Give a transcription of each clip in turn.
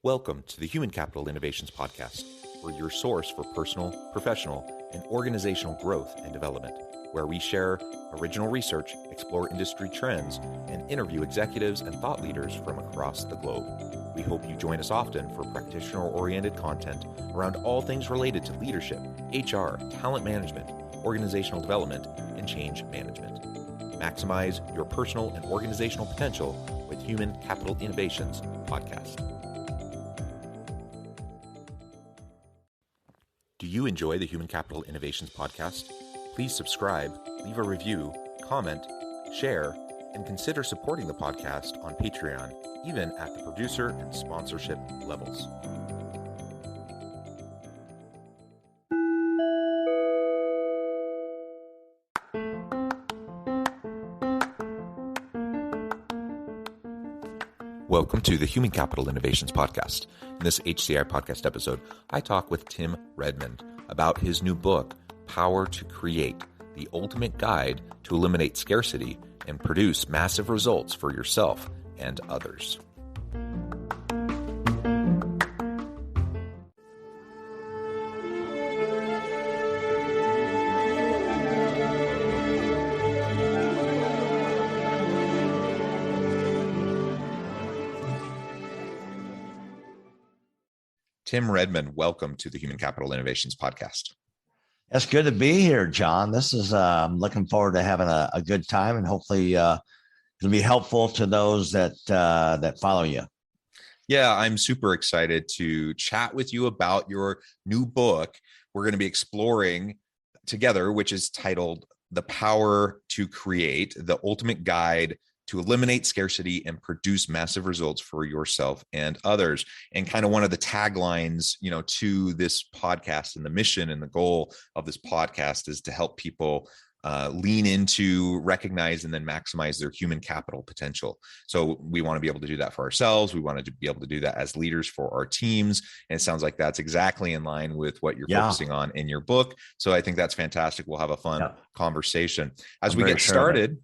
Welcome to the Human Capital Innovations Podcast. We're your source for personal, professional, and organizational growth and development, where we share original research, explore industry trends, and interview executives and thought leaders from across the globe. We hope you join us often for practitioner-oriented content around all things related to leadership, HR, talent management, organizational development, and change management. Maximize your personal and organizational potential with Human Capital Innovations Podcast. Do you enjoy the Human Capital Innovations Podcast? Please subscribe, leave a review, comment, share, and consider supporting the podcast on Patreon, even at the producer and sponsorship levels. Welcome to the Human Capital Innovations Podcast. In this HCI podcast episode, I talk with Tim Redmond about his new book, Power to Create, the ultimate guide to eliminate scarcity and produce massive results for yourself and others. Tim Redmond, welcome to the Human Capital Innovations Podcast. It's good to be here, John. This is I'm looking forward to having a good time, and hopefully it'll be helpful to those that follow you. Yeah, I'm super excited to chat with you about your new book. We're going to be exploring together, which is titled The Power to Create, the ultimate guide to eliminate scarcity and produce massive results for yourself and others. And kind of one of the taglines, to this podcast, and the mission and the goal of this podcast is to help people lean into, recognize, and then maximize their human capital potential. So we want to be able to do that for ourselves. We wanted to be able to do that as leaders for our teams. And it sounds like that's exactly in line with what you're focusing on in your book. So I think that's fantastic. We'll have a fun conversation. As we get started,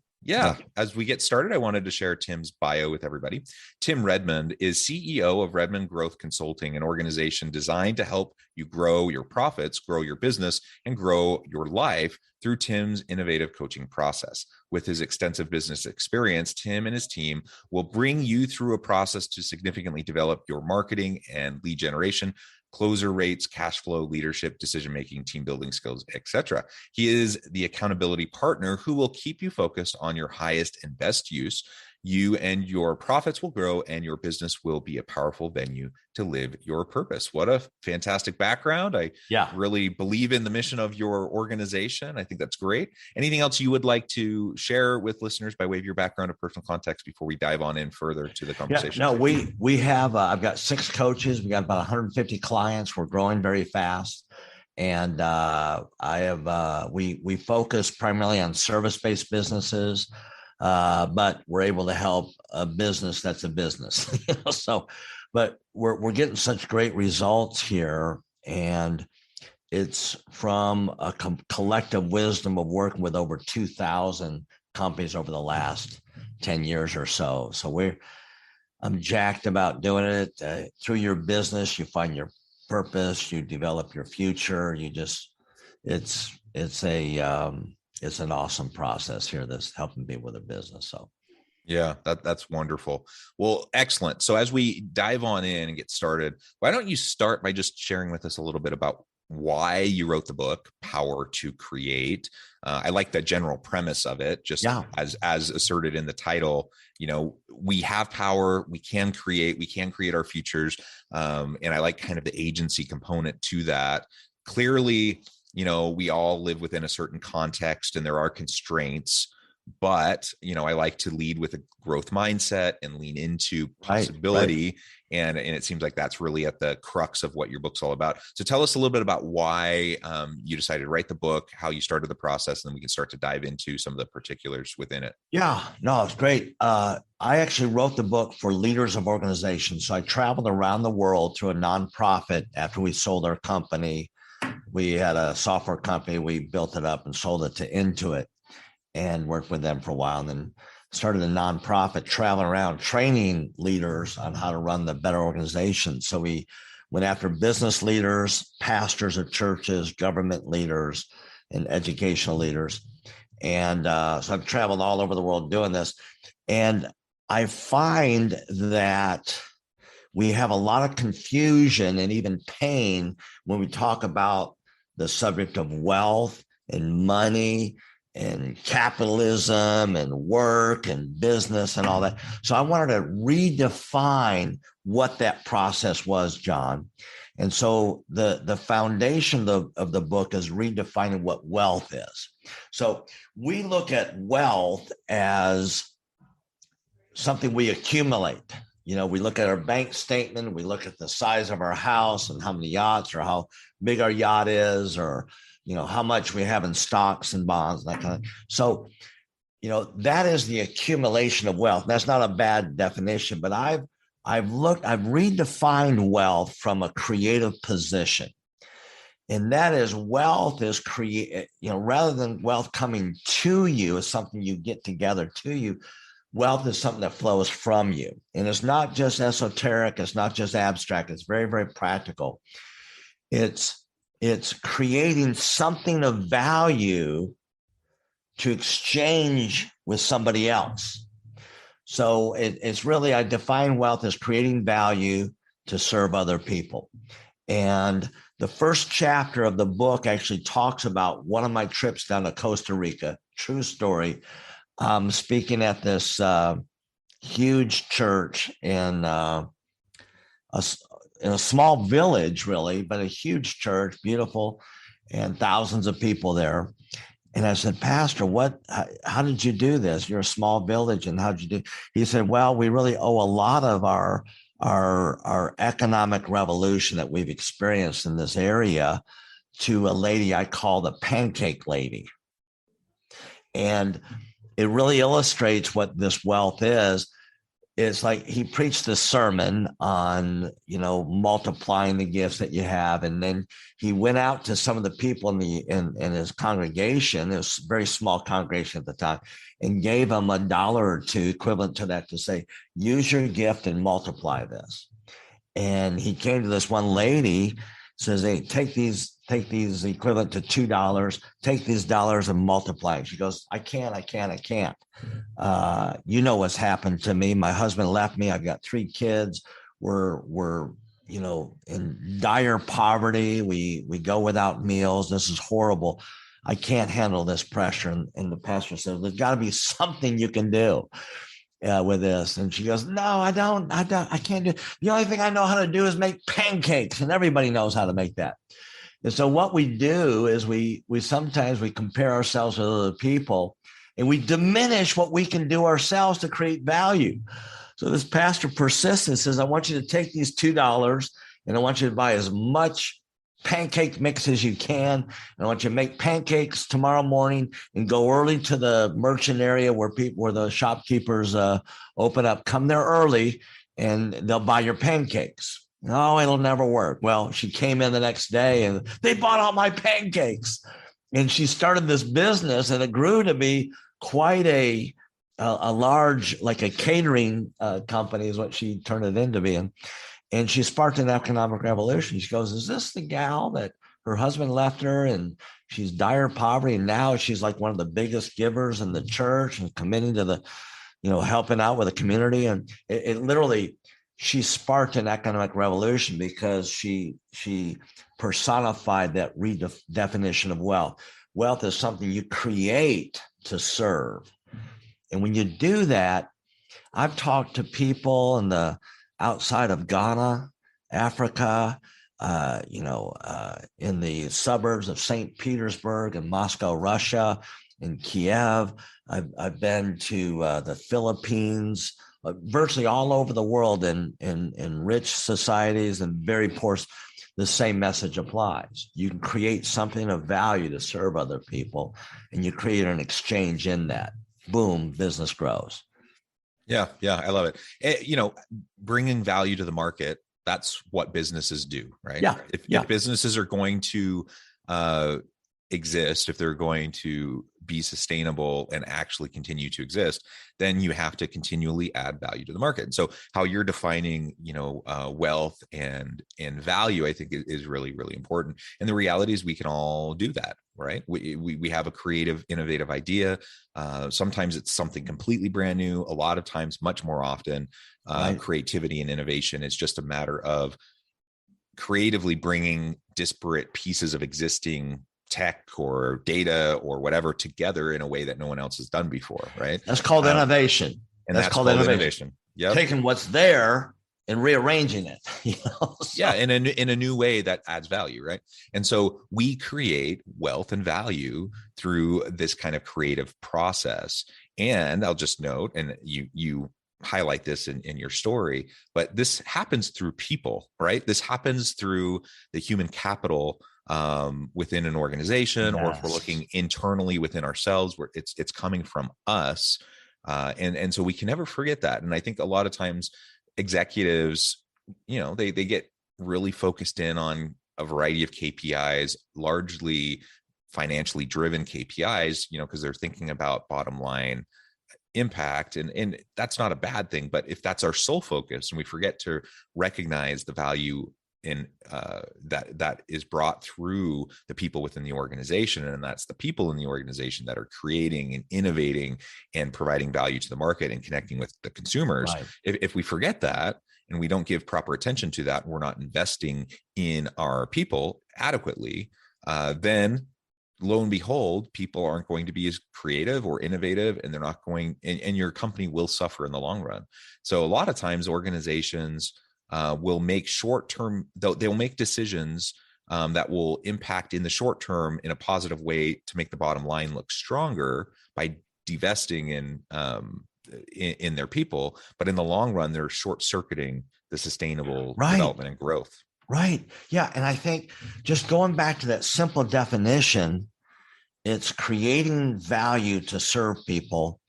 as we get started, I wanted to share Tim's bio with everybody. Tim Redmond is CEO of Redmond Growth Consulting, an organization designed to help you grow your profits, grow your business, and grow your life through Tim's innovative coaching process. With his extensive business experience, Tim and his team will bring you through a process to significantly develop your marketing and lead generation, closer rates, cash flow, leadership, decision-making, team building skills, etc. He is the accountability partner who will keep you focused on your highest and best use. You and your profits will grow, and your business will be a powerful venue to live your purpose. What a fantastic background. I really believe in the mission of your organization. I think that's great. Anything else you would like to share with listeners by way of your background or personal context before we dive on in further to the conversation? We have, I've got 6 coaches. We got about 150 clients. We're growing very fast. And we focus primarily on service-based businesses. But we're able to help a business that's a business. But we're getting such great results here, and it's from a collective wisdom of working with over 2,000 companies over the last 10 years or so. So I'm jacked about doing it. Through your business, you find your purpose, you develop your future. It's an awesome process here that's helping me with a business. So, yeah, that's wonderful. Well, excellent. So as we dive on in and get started, why don't you start by just sharing with us a little bit about why you wrote the book, Power to Create? I like the general premise of it, just as asserted in the title. We have power, we can create our futures. And I like kind of the agency component to that. Clearly, we all live within a certain context and there are constraints, but, I like to lead with a growth mindset and lean into possibility. Right. And it seems like that's really at the crux of what your book's all about. So tell us a little bit about why you decided to write the book, how you started the process, and then we can start to dive into some of the particulars within it. Yeah, no, it's great. I actually wrote the book for leaders of organizations. So I traveled around the world through a nonprofit after we sold our company. We had a software company. We built it up and sold it to Intuit and worked with them for a while. And then started a nonprofit traveling around training leaders on how to run the better organization. So we went after business leaders, pastors of churches, government leaders, and educational leaders. And so I've traveled all over the world doing this. And I find that we have a lot of confusion and even pain when we talk about the subject of wealth and money and capitalism and work and business and all that. So I wanted to redefine what that process was, John. And so the foundation of the book is redefining what wealth is. So we look at wealth as something we accumulate. You know, we look at our bank statement, we look at the size of our house and how many yachts or how big our yacht is, or, you know, how much we have in stocks and bonds, and that kind of. So, you know, that is the accumulation of wealth. That's not a bad definition, but I've redefined wealth from a creative position. And that is wealth is rather than wealth coming to you as something you get together to you. Wealth is something that flows from you. And it's not just esoteric. It's not just abstract. It's very, very practical. It's creating something of value to exchange with somebody else. So it's really, I define wealth as creating value to serve other people. And the first chapter of the book actually talks about one of my trips down to Costa Rica, true story. Speaking at this huge church in a small village, really, but a huge church, beautiful, and thousands of people there. And I said, Pastor, how did you do this? You're a small village, and how'd you do? He said, well, we really owe a lot of our economic revolution that we've experienced in this area to a lady I call the pancake lady. And it really illustrates what this wealth is. It's like he preached this sermon on, you know, multiplying the gifts that you have. And then he went out to some of the people in his congregation. It was a very small congregation at the time, and gave them $1 or $2 equivalent to that to say, use your gift and multiply this. And he came to this one lady, says, hey, take these equivalent to $2, take these dollars and multiply. She goes, I can't. You know what's happened to me. My husband left me. I've got 3 kids. We're you know, in dire poverty. We go without meals. This is horrible. I can't handle this pressure. And the pastor said, there's got to be something you can do with this. And she goes, no, I can't do it. The only thing I know how to do is make pancakes, and everybody knows how to make that. And so what we do is we sometimes compare ourselves with other people, and we diminish what we can do ourselves to create value. So this pastor persists and says, I want you to take these $2 and I want you to buy as much pancake mix as you can. And I want you to make pancakes tomorrow morning and go early to the merchant area where the shopkeepers open up. Come there early and they'll buy your pancakes. No, it'll never work. Well, she came in the next day and they bought all my pancakes. And she started this business, and it grew to be quite a large, like a catering company is what she turned it into being. And she sparked an economic revolution. She goes, is this the gal that her husband left her and she's dire poverty? And now she's like one of the biggest givers in the church and committing to the, you know, helping out with the community. And it literally, she sparked an economic revolution because she personified that redefinition of wealth. Wealth is something you create to serve. And when you do that, I've talked to people in the outside of Ghana, Africa, in the suburbs of St. Petersburg and Moscow, Russia, in Kiev. I've been to the Philippines, virtually all over the world in rich societies and very poor. The same message applies. You can create something of value to serve other people, and you create an exchange in that. Boom, business grows. Yeah, I love it. Bringing value to the market, that's what businesses do, right? Yeah. If businesses are going to exist, if they're going to be sustainable and actually continue to exist, then you have to continually add value to the market. And so how you're defining, wealth and value, I think is really, really important. And the reality is we can all do that, right? We have a creative, innovative idea. Sometimes it's something completely brand new. A lot of times, much more often, Right. creativity and innovation is just a matter of creatively bringing disparate pieces of existing tech or data or whatever together in a way that no one else has done before, right? That's called innovation. And that's called innovation. Yep. Taking what's there and rearranging it. Yeah, in a new way that adds value, right? And so we create wealth and value through this kind of creative process. And I'll just note, and you highlight this in your story, but this happens through people, right? This happens through the human capital within an organization, or if we're looking internally within ourselves, where it's coming from us. And so we can never forget that. And I think a lot of times executives, they get really focused in on a variety of KPIs, largely financially driven KPIs, because they're thinking about bottom line impact, and that's not a bad thing. But if that's our sole focus and we forget to recognize the value in that is brought through the people within the organization, and that's the people in the organization that are creating and innovating and providing value to the market and connecting with the consumers. Right. If we forget that and we don't give proper attention to that, we're not investing in our people adequately, then lo and behold, people aren't going to be as creative or innovative, and they're not going, and your company will suffer in the long run. So a lot of times organizations will make short-term, they'll make decisions that will impact in the short term in a positive way to make the bottom line look stronger by divesting in their people. But in the long run, they're short-circuiting the sustainable development and growth. Right. Yeah. And I think just going back to that simple definition, it's creating value to serve people.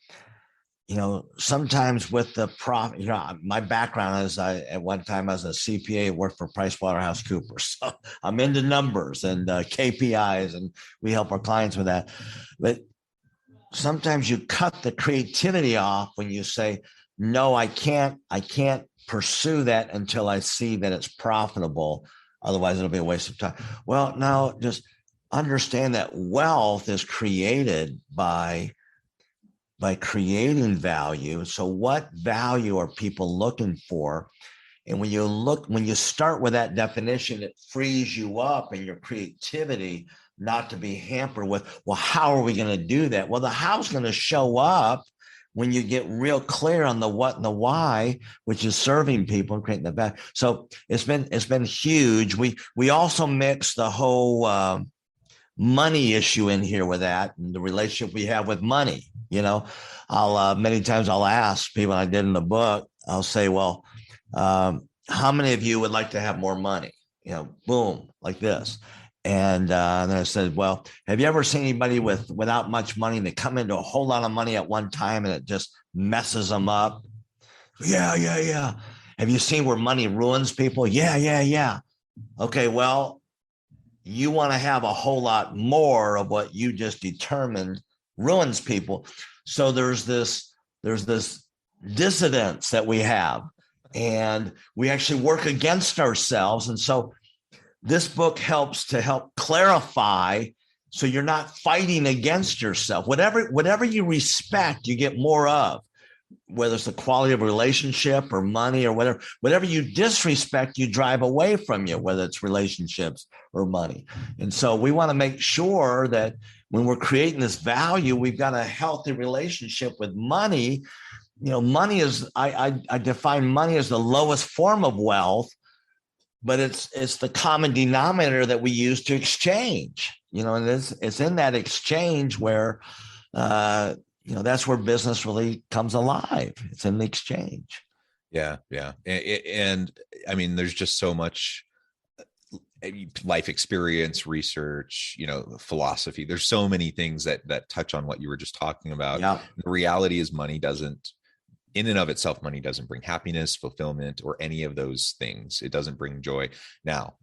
Sometimes with the profit, my background is at one time as a CPA, worked for PricewaterhouseCoopers. So I'm into numbers and KPIs, and we help our clients with that. But sometimes you cut the creativity off when you say, no, I can't pursue that until I see that it's profitable. Otherwise, it'll be a waste of time. Well, now just understand that wealth is created by creating value. So what value are people looking for? And when you start with that definition, it frees you up in your creativity not to be hampered with, well, how are we going to do that? Well, the how's going to show up when you get real clear on the what and the why, which is serving people and creating the value. So it's been huge. We also mix the whole money issue in here with that, and the relationship we have with money. I'll many times I'll ask people, I did in the book, I'll say, well, how many of you would like to have more money? Boom, like this. And then I said, well, have you ever seen anybody without much money and they come into a whole lot of money at one time and it just messes them up? Yeah. Have you seen where money ruins people? Yeah. Okay, well, you want to have a whole lot more of what you just determined ruins people. So there's this dissidence that we have, and we actually work against ourselves. And so this book helps clarify, so you're not fighting against yourself. Whatever you respect, you get more of, whether it's the quality of a relationship or money or whatever you disrespect, you drive away from you, whether it's relationships or money. And so we want to make sure that when we're creating this value, we've got a healthy relationship with money. Money is, I define money as the lowest form of wealth, but it's the common denominator that we use to exchange, and it's in that exchange where, that's where business really comes alive. It's in the exchange. Yeah. And I mean, there's just so much life experience, research, philosophy. There's so many things that touch on what you were just talking about. Yeah. The reality is money doesn't, in and of itself, money doesn't bring happiness, fulfillment, or any of those things. It doesn't bring joy. Now,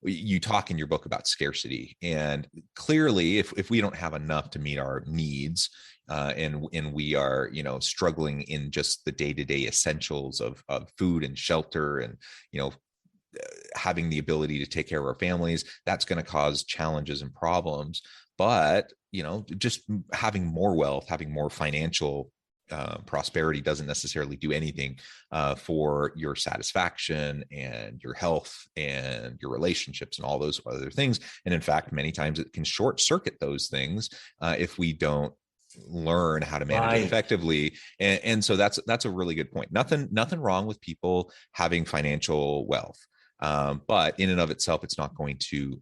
you talk in your book about scarcity, and clearly if we don't have enough to meet our needs, and we are, struggling in just the day-to-day essentials of food and shelter, and having the ability to take care of our families, that's going to cause challenges and problems. But just having more wealth, having more financial prosperity doesn't necessarily do anything for your satisfaction and your health and your relationships and all those other things. And in fact, many times it can short circuit those things if we don't learn how to manage it effectively. And so that's a really good point. Nothing wrong with people having financial wealth. But in and of itself, it's not going to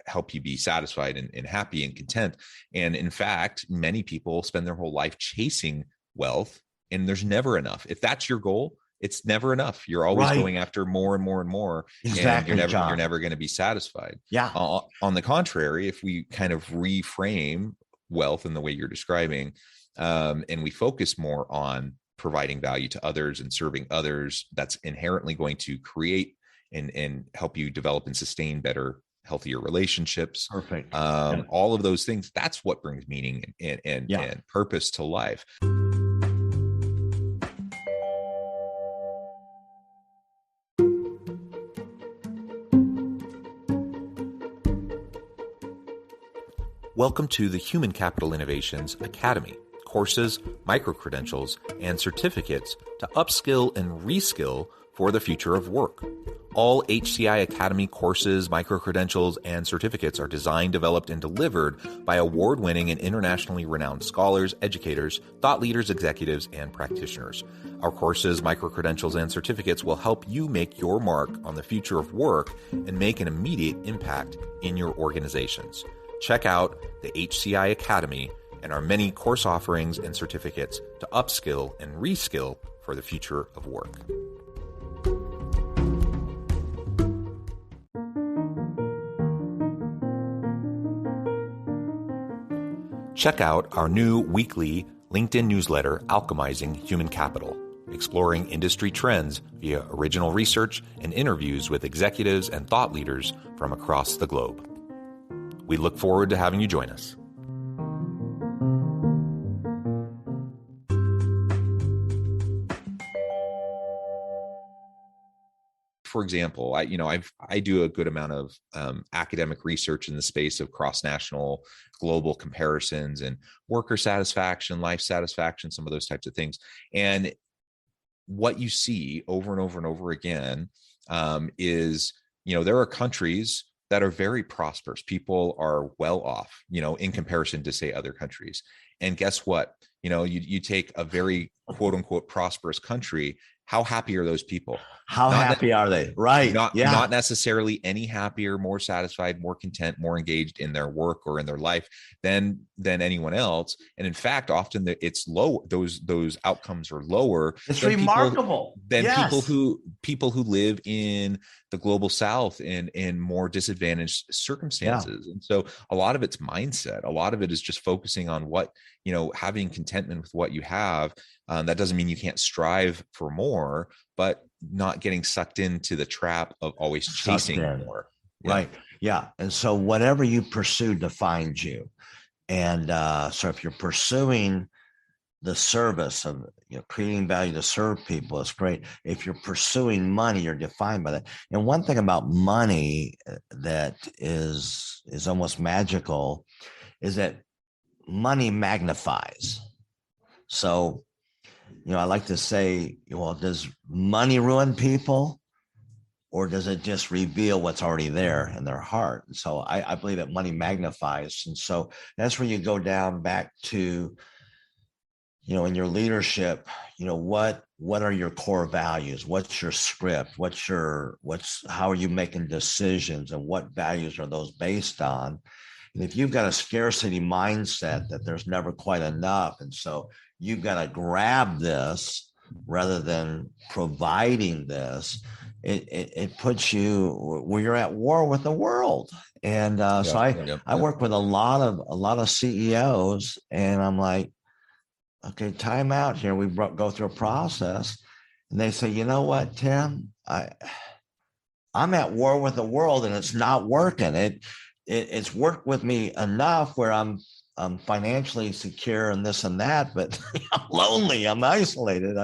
help you be satisfied and happy and content. And in fact, many people spend their whole life chasing wealth, and there's never enough. If that's your goal, it's never enough. You're always going after more and more and more. Exactly, and John. you're never going to be satisfied. Yeah. On the contrary, if we kind of reframe wealth in the way you're describing, and we focus more on providing value to others and serving others, that's inherently going to create and help you develop and sustain better, healthier relationships. Perfect. All of those things, that's what brings meaning and purpose to life. Welcome to the Human Capital Innovations Academy. Courses, micro-credentials, and certificates to upskill and reskill for the future of work. All HCI Academy courses, micro-credentials, and certificates are designed, developed, and delivered by award-winning and internationally renowned scholars, educators, thought leaders, executives, and practitioners. Our courses, micro-credentials, and certificates will help you make your mark on the future of work and make an immediate impact in your organizations. Check out the HCI Academy and our many course offerings and certificates to upskill and reskill for the future of work. Check out our new weekly LinkedIn newsletter, Alchemizing Human Capital, exploring industry trends via original research and interviews with executives and thought leaders from across the globe. We look forward to having you join us. For example, I do a good amount of academic research in the space of cross-national global comparisons and worker satisfaction, life satisfaction, some of those types of things. And what you see over and over and over again is, there are countries that are very prosperous. People are well off, in comparison to, say, other countries. And guess what? You take a very quote unquote prosperous country. How happy are those people? How happy are they? Right. Not necessarily any happier, more satisfied, more content, more engaged in their work or in their life than anyone else. And in fact, often it's low. Those outcomes are lower. It's remarkable. People who live in the global South in more disadvantaged circumstances. And so a lot of it's mindset. A lot of it is just focusing on what, having contentment with what you have. That doesn't mean you can't strive for more, but not getting sucked into the trap of always chasing more. Right. Yeah. And so whatever you pursue defines you. And so if you're pursuing the service of creating value to serve people, it's great. If you're pursuing money, you're defined by that. And one thing about money that is almost magical is that money magnifies. So I like to say, does money ruin people, or does it just reveal what's already there in their heart? And so I believe that money magnifies. And so that's where you go down back to, in your leadership, what are your core values? What's your script? How are you making decisions, and what values are those based on? And if you've got a scarcity mindset that there's never quite enough, and so you've got to grab this rather than providing this, it puts you where you're at war with the world. And so I work with a lot of CEOs, and I'm like, okay, time out here. We go through a process, and they say, you know what, Tim, I'm at war with the world and it's not working. It's worked with me enough where I'm financially secure and this and that, but I'm lonely. I'm isolated.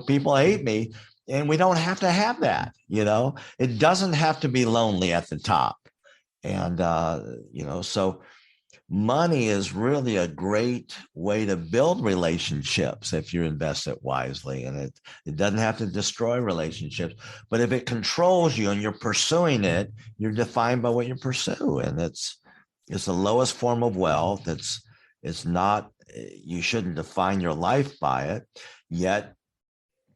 People hate me, and we don't have to have that. It doesn't have to be lonely at the top, and so money is really a great way to build relationships if you invest it wisely. And it doesn't have to destroy relationships, but if it controls you and you're pursuing it, you're defined by what you pursue. And it's the lowest form of wealth. It's not, you shouldn't define your life by it, yet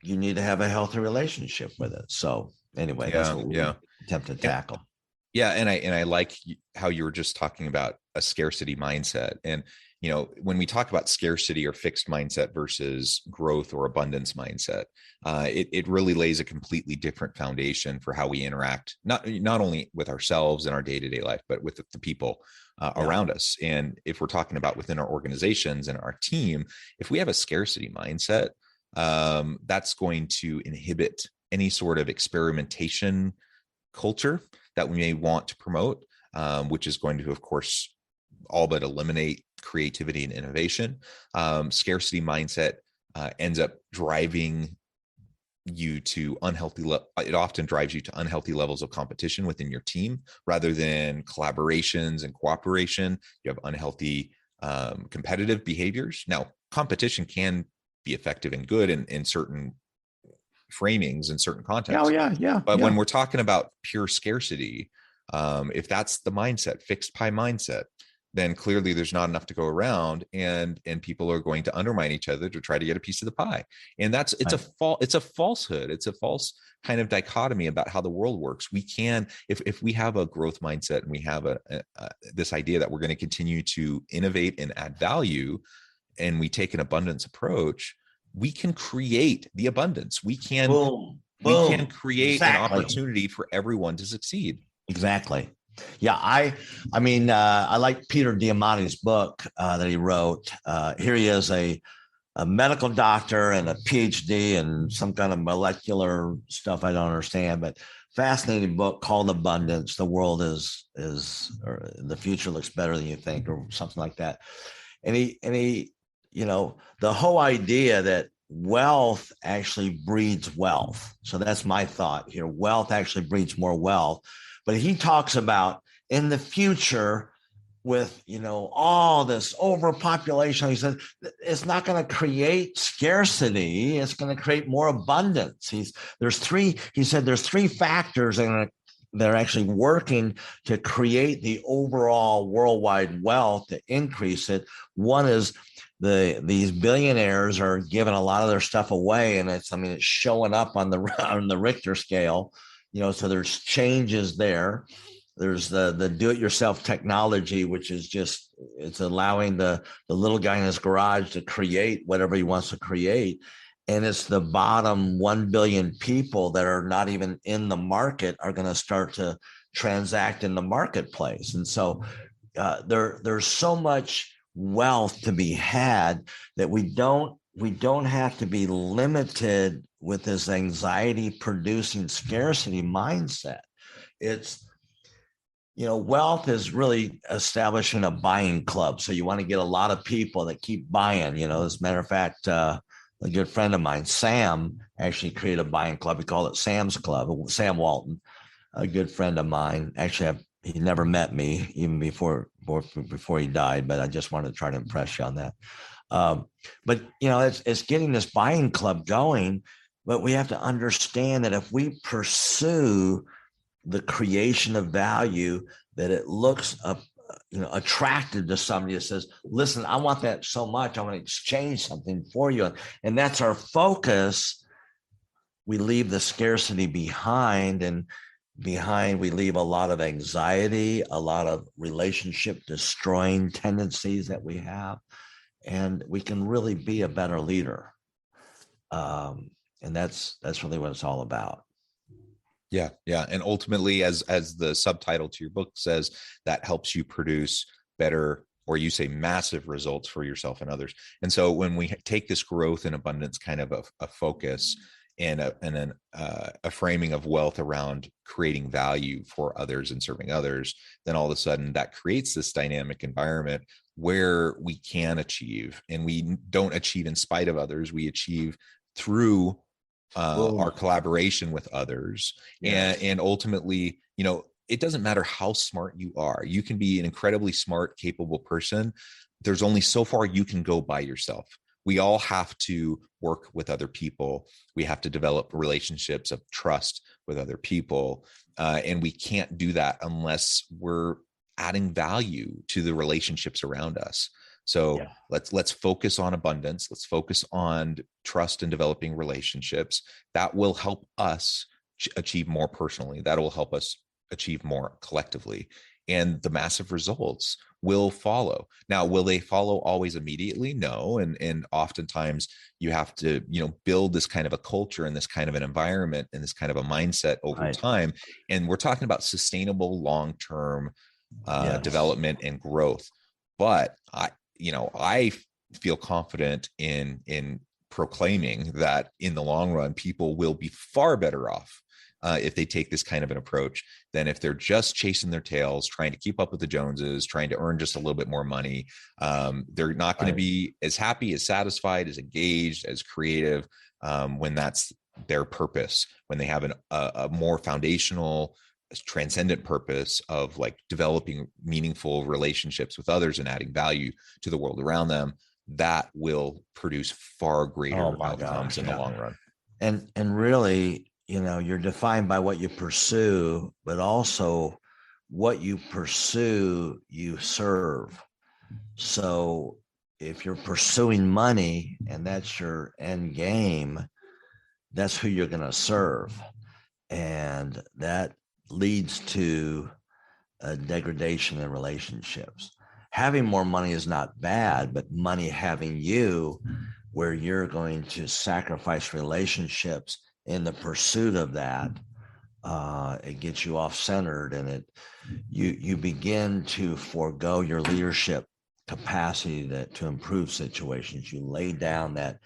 you need to have a healthy relationship with it. So anyway, that's what we attempt to tackle. Yeah, and I like how you were just talking about a scarcity mindset. And when we talk about scarcity or fixed mindset versus growth or abundance mindset, it really lays a completely different foundation for how we interact, not only with ourselves in our day-to-day life, but with the people around us. And if we're talking about within our organizations and our team, if we have a scarcity mindset, that's going to inhibit any sort of experimentation culture that we may want to promote, which is going to, of course, all but eliminate creativity and innovation. Scarcity mindset ends up driving you to it often drives you to unhealthy levels of competition within your team rather than collaborations and cooperation. You have unhealthy competitive behaviors. Now, competition can be effective and good in certain framings in certain contexts. But when we're talking about pure scarcity, if that's the mindset, fixed pie mindset, then clearly there's not enough to go around, and people are going to undermine each other to try to get a piece of the pie. And it's a falsehood. It's a false kind of dichotomy about how the world works. We can, if we have a growth mindset and we have this idea that we're going to continue to innovate and add value, and we take an abundance approach, we can create the abundance. We can create an opportunity for everyone to succeed. Exactly. Yeah. I like Peter Diamandis' book that he wrote. Here he is, a medical doctor and a PhD and some kind of molecular stuff I don't understand, but fascinating book called Abundance. The world or the future looks better than you think, or something like that. And he the whole idea that wealth actually breeds wealth. So that's my thought here. Wealth actually breeds more wealth. But he talks about in the future with, all this overpopulation, he said, it's not going to create scarcity. It's going to create more abundance. There's three factors that are actually working to create the overall worldwide wealth to increase it. One is these billionaires are giving a lot of their stuff away, and it's showing up on the Richter scale. So there's changes there. There's the do-it-yourself technology, which is it's allowing the little guy in his garage to create whatever he wants to create. And it's the bottom 1 billion people that are not even in the market are going to start to transact in the marketplace. And so there's so much wealth to be had that we don't have to be limited with this anxiety producing scarcity mindset. It's, wealth is really establishing a buying club. So you want to get a lot of people that keep buying. As a matter of fact, a good friend of mine, Sam, actually created a buying club. We call it Sam's Club. Sam Walton, a good friend of mine. Actually, he never met me even before he died, but I just wanted to try to impress you on that. But it's getting this buying club going, but we have to understand that if we pursue the creation of value, that it looks attractive to somebody that says, listen, I want that so much, I want to exchange something for you. And that's our focus. We leave the scarcity behind, and behind we leave a lot of anxiety, a lot of relationship destroying tendencies that we have, and we can really be a better leader. And that's really what it's all about. Yeah. And ultimately, as the subtitle to your book says, that helps you produce better, or you say massive results for yourself and others. And so when we take this growth and abundance kind of a focus, a framing of wealth around creating value for others and serving others, then all of a sudden that creates this dynamic environment where we can achieve, and we don't achieve in spite of others. We achieve through our collaboration with others. Yes. And ultimately, it doesn't matter how smart you are. You can be an incredibly smart, capable person. There's only so far you can go by yourself. We all have to work with other people. We have to develop relationships of trust with other people. And we can't do that unless we're adding value to the relationships around us. So let's focus on abundance. Let's focus on trust and developing relationships. That will help us achieve more personally. That will help us achieve more collectively. And the massive results will follow. Now, will they follow always immediately? No. And oftentimes you have to, build this kind of a culture and this kind of an environment and this kind of a mindset over time. And we're talking about sustainable long-term development and growth. But I feel confident in proclaiming that in the long run, people will be far better off if they take this kind of an approach than if they're just chasing their tails, trying to keep up with the Joneses, trying to earn just a little bit more money. They're not going to be as happy, as satisfied, as engaged, as creative when that's their purpose, when they have a more foundational, transcendent purpose of like developing meaningful relationships with others and adding value to the world around them. That will produce far greater outcomes in the long run. And really, you're defined by what you pursue, but also what you pursue, you serve. So if you're pursuing money and that's your end game, that's who you're going to serve. And that leads to a degradation in relationships. Having more money is not bad, but money having you, where you're going to sacrifice relationships in the pursuit of that, it gets you off-centered, and you begin to forego your leadership capacity to improve situations. You lay down that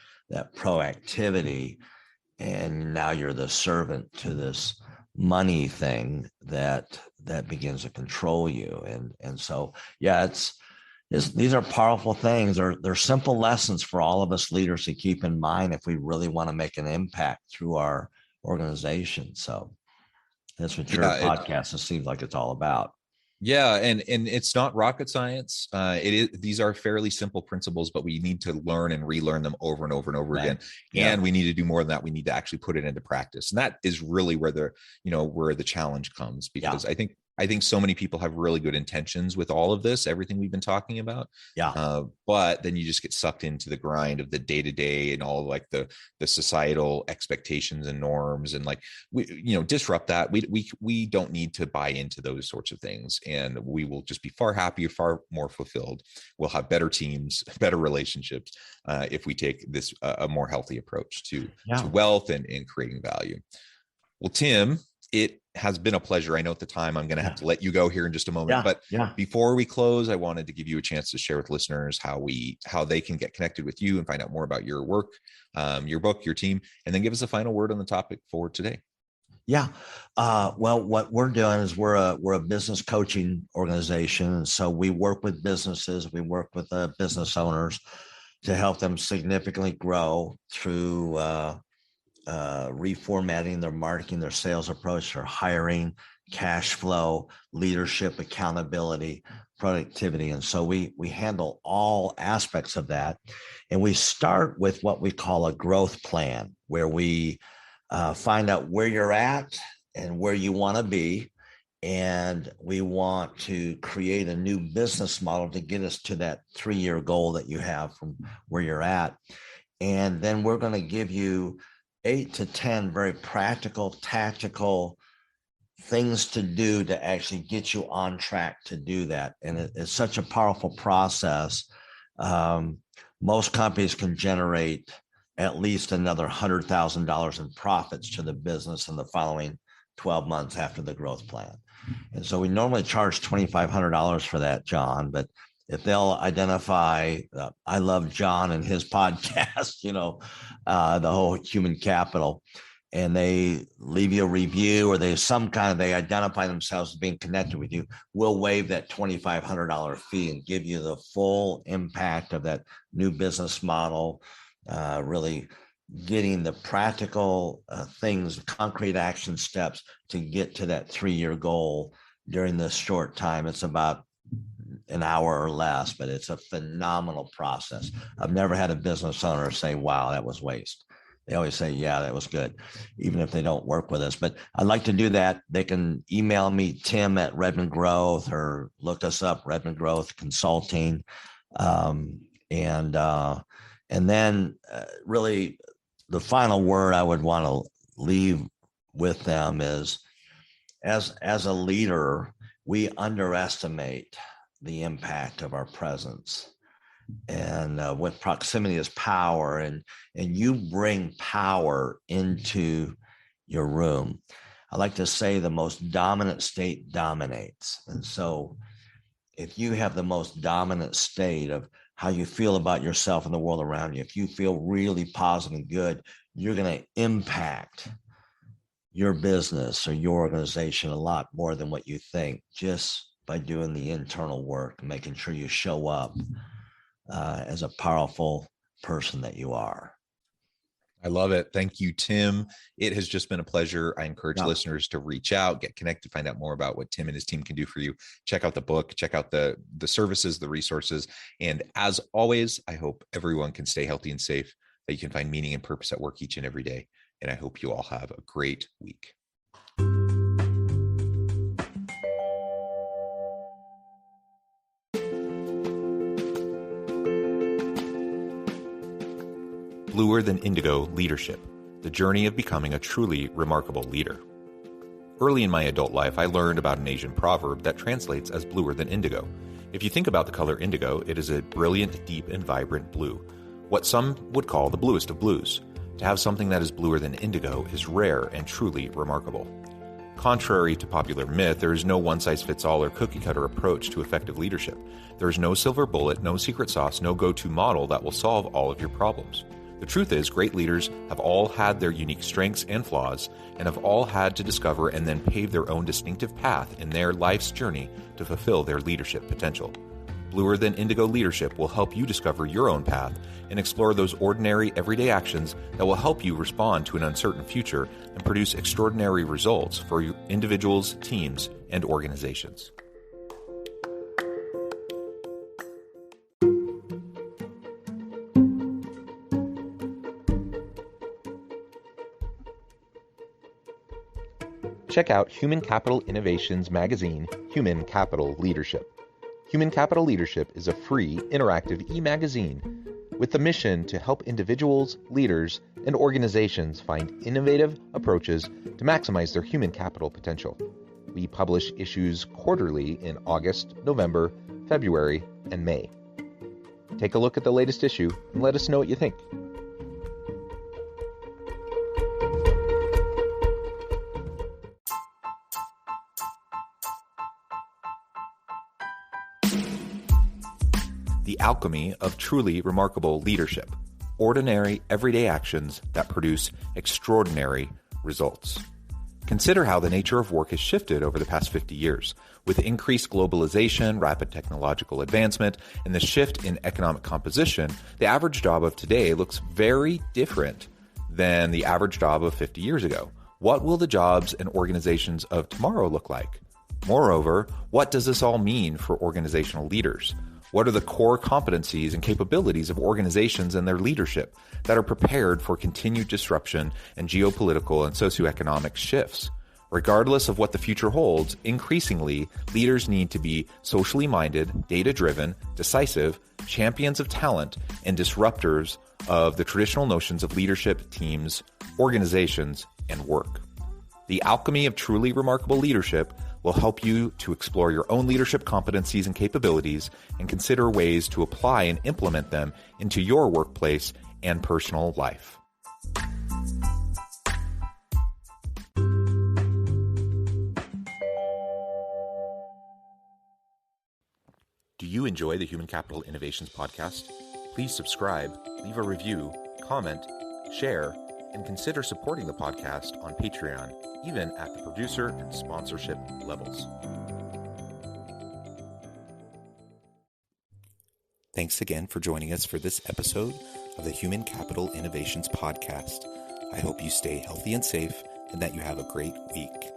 proactivity, and now you're the servant to this money thing that begins to control you. And so, these are powerful things. They're simple lessons for all of us leaders to keep in mind if we really want to make an impact through our organization. So that's what your podcast seems like it's all about. Yeah, and it's not rocket science. These are fairly simple principles, but we need to learn and relearn them over and over and over again. And we need to do more than that. We need to actually put it into practice, and that is really where the challenge comes. Because I think so many people have really good intentions with all of this, everything we've been talking about. But then you just get sucked into the grind of the day-to-day and all like the societal expectations and norms, and like disrupt that. We don't need to buy into those sorts of things, and we will just be far happier, far more fulfilled. We'll have better teams, better relationships if we take this a more healthy approach to wealth and creating value. Well, Tim, it has been a pleasure. I know at the time I'm going to have to let you go here in just a moment, but before we close, I wanted to give you a chance to share with listeners how they can get connected with you and find out more about your work, your book, your team, and then give us a final word on the topic for today. Well, what we're doing is we're a business coaching organization. And so we work with businesses, we work with business owners to help them significantly grow through reformatting their marketing, their sales approach, their hiring, cash flow, leadership, accountability, productivity. And so we handle all aspects of that. And we start with what we call a growth plan, where we find out where you're at and where you want to be. And we want to create a new business model to get us to that 3-year goal that you have from where you're at. And then we're going to give you 8 to 10 very practical, tactical things to do to actually get you on track to do that. And it's such a powerful process. Most companies can generate at least another $100,000 in profits to the business in the following 12 months after the growth plan. And so we normally charge $2,500 for that, John, but if they'll identify, I love John and his podcast, the whole human capital, and they leave you a review or they identify themselves as being connected with you, we'll waive that $2,500 fee and give you the full impact of that new business model, really getting the practical things, concrete action steps to get to that 3-year goal during this short time. It's about an hour or less, but it's a phenomenal process. I've never had a business owner say, wow, that was waste. They always say, yeah, that was good, even if they don't work with us. But I'd like to do that. They can email me, Tim at Redmond Growth, or look us up, Redmond Growth Consulting. And then really the final word I would want to leave with them is, as a leader, we underestimate the impact of our presence, and with proximity is power, and you bring power into your room. I like to say the most dominant state dominates. And so if you have the most dominant state of how you feel about yourself and the world around you, if you feel really positive and good, you're going to impact your business or your organization a lot more than what you think, just by doing the internal work, making sure you show up as a powerful person that you are. I love it. Thank you, Tim. It has just been a pleasure. I encourage listeners to reach out, get connected, find out more about what Tim and his team can do for you. Check out the book, check out the services, the resources. And as always, I hope everyone can stay healthy and safe, that you can find meaning and purpose at work each and every day. And I hope you all have a great week. Bluer Than Indigo Leadership, the journey of becoming a truly remarkable leader. Early in my adult life, I learned about an Asian proverb that translates as bluer than indigo. If you think about the color indigo, it is a brilliant, deep, and vibrant blue, what some would call the bluest of blues. To have something that is bluer than indigo is rare and truly remarkable. Contrary to popular myth, there is no one-size-fits-all or cookie-cutter approach to effective leadership. There is no silver bullet, no secret sauce, no go-to model that will solve all of your problems. The truth is, great leaders have all had their unique strengths and flaws, and have all had to discover and then pave their own distinctive path in their life's journey to fulfill their leadership potential. Bluer Than Indigo Leadership will help you discover your own path and explore those ordinary, everyday actions that will help you respond to an uncertain future and produce extraordinary results for individuals, teams, and organizations. Check out Human Capital Innovations magazine, Human Capital Leadership. Human Capital Leadership is a free, interactive e-magazine with the mission to help individuals, leaders, and organizations find innovative approaches to maximize their human capital potential. We publish issues quarterly in August, November, February, and May. Take a look at the latest issue and let us know what you think. The alchemy of truly remarkable leadership. Ordinary, everyday actions that produce extraordinary results. Consider how the nature of work has shifted over the past 50 years. With increased globalization, rapid technological advancement, and the shift in economic composition, the average job of today looks very different than the average job of 50 years ago. What will the jobs and organizations of tomorrow look like? Moreover, what does this all mean for organizational leaders? What are the core competencies and capabilities of organizations and their leadership that are prepared for continued disruption and geopolitical and socioeconomic shifts? Regardless of what the future holds, increasingly, leaders need to be socially minded, data-driven, decisive, champions of talent, and disruptors of the traditional notions of leadership, teams, organizations, and work. The alchemy of truly remarkable leadership will help you to explore your own leadership competencies and capabilities and consider ways to apply and implement them into your workplace and personal life. Do you enjoy the Human Capital Innovations podcast? Please subscribe, leave a review, comment, share, and consider supporting the podcast on Patreon, even at the producer and sponsorship levels. Thanks again for joining us for this episode of the Human Capital Innovations podcast. I hope you stay healthy and safe and that you have a great week.